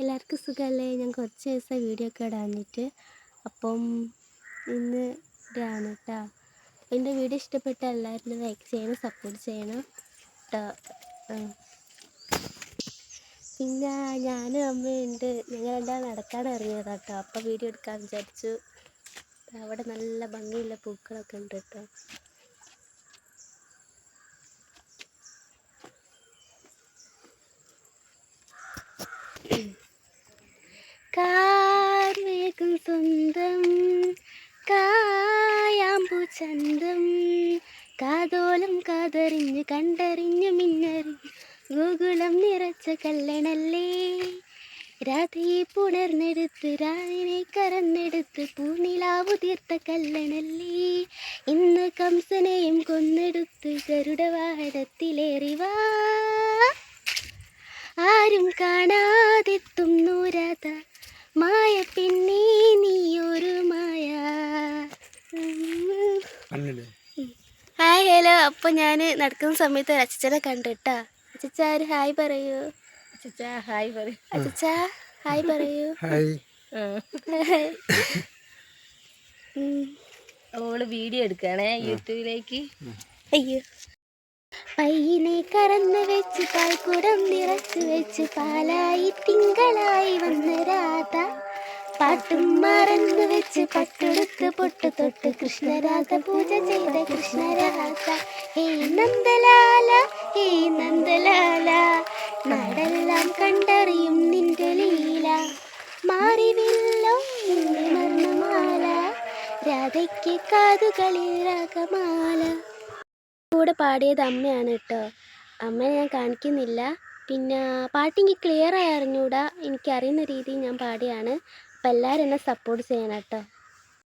എല്ലാവർക്കും സുഖമല്ലേ? ഞാൻ കുറച്ച് ദിവസം വീഡിയോ ഒക്കെ ഇടാഞ്ഞിട്ട്, അപ്പം ഇന്ന് ഇടാണ് കേട്ടോ. എൻ്റെ വീഡിയോ ഇഷ്ടപ്പെട്ട എല്ലാവരും ലൈക്ക് ചെയ്യണം, സപ്പോർട്ട് ചെയ്യണം കേട്ടോ. പിന്നെ ഞാനും അമ്മയുണ്ട്, ഞങ്ങൾ രണ്ടാളും നടക്കാൻ ഇറങ്ങിയതാണ് കേട്ടോ. അപ്പം വീഡിയോ എടുക്കാൻ വിചാരിച്ചു. അവിടെ നല്ല ഭംഗിയുള്ള പൂക്കളൊക്കെ ഉണ്ട് കേട്ടോ. കാർമേഘം സ്വന്തം കായാമ്പു ചന്തം കാതോലം കാതറിഞ്ഞ് കണ്ടറിഞ്ഞ് മിന്നറി ഗോകുലം നിറച്ച കല്ലണല്ലേ. രാധയെ പുണർന്നെടുത്ത് രാവിനെ കറന്നെടുത്ത് പൂനിലാവു തീർത്ത കല്ലണല്ലേ. ഇന്ന് കംസനെയും കൊന്നെടുത്ത് ഗരുഡവാഹനത്തിലേറിവാ. ആരും കാണാതെത്തുന്നു രാധ മായ പിന്നെ നീയൊരു മായ. Hi hello. അപ്പോൾ ഞാൻ നടക്കുന്ന സമയത്ത് ഒരു അച്ചച്ചനെ കണ്ടിട്ടാ. അച്ചച്ച ഒരു ഹായ് പറയൂ. അച്ചച്ച ഹായ് പറയൂ. അച്ചച്ച ഹായ് പറയൂ. ഓള് വീഡിയോ എടുക്കണേ യൂട്യൂബിലേക്ക്. അയ്യോ. പയ്യനെ കറന്ന് വെച്ച് പാൽക്കുടം നിറച്ച് വെച്ച് പാലായി തിങ്കളായി വന്ന രാധ. പാട്ടും മറന്ന് വെച്ച് പട്ടെടുത്ത് പൊട്ട് തൊട്ട് കൃഷ്ണരാധ പൂജ ചെയ്ത കൃഷ്ണരാധ. ഹേ നന്ദലാല ഹേ നന്ദലാല, നാടെല്ലാം കണ്ടറിയും നിന്റെ ലീല. മാറിവില്ലോ നിന്റെ മർണമാല, രാധയ്ക്ക് കാതുകളിൽ രാഗമാല. കൂടെ പാടിയത് അമ്മയാണ് കേട്ടോ. അമ്മയെ ഞാൻ കാണിക്കുന്നില്ല. പിന്നെ പാട്ടെനിക്ക് ക്ലിയറായി അറിഞ്ഞൂടാ, എനിക്കറിയുന്ന രീതിയിൽ ഞാൻ പാടിയാണ്. അപ്പോൾ എല്ലാവരും എന്നെ സപ്പോർട്ട് ചെയ്യണം കേട്ടോ.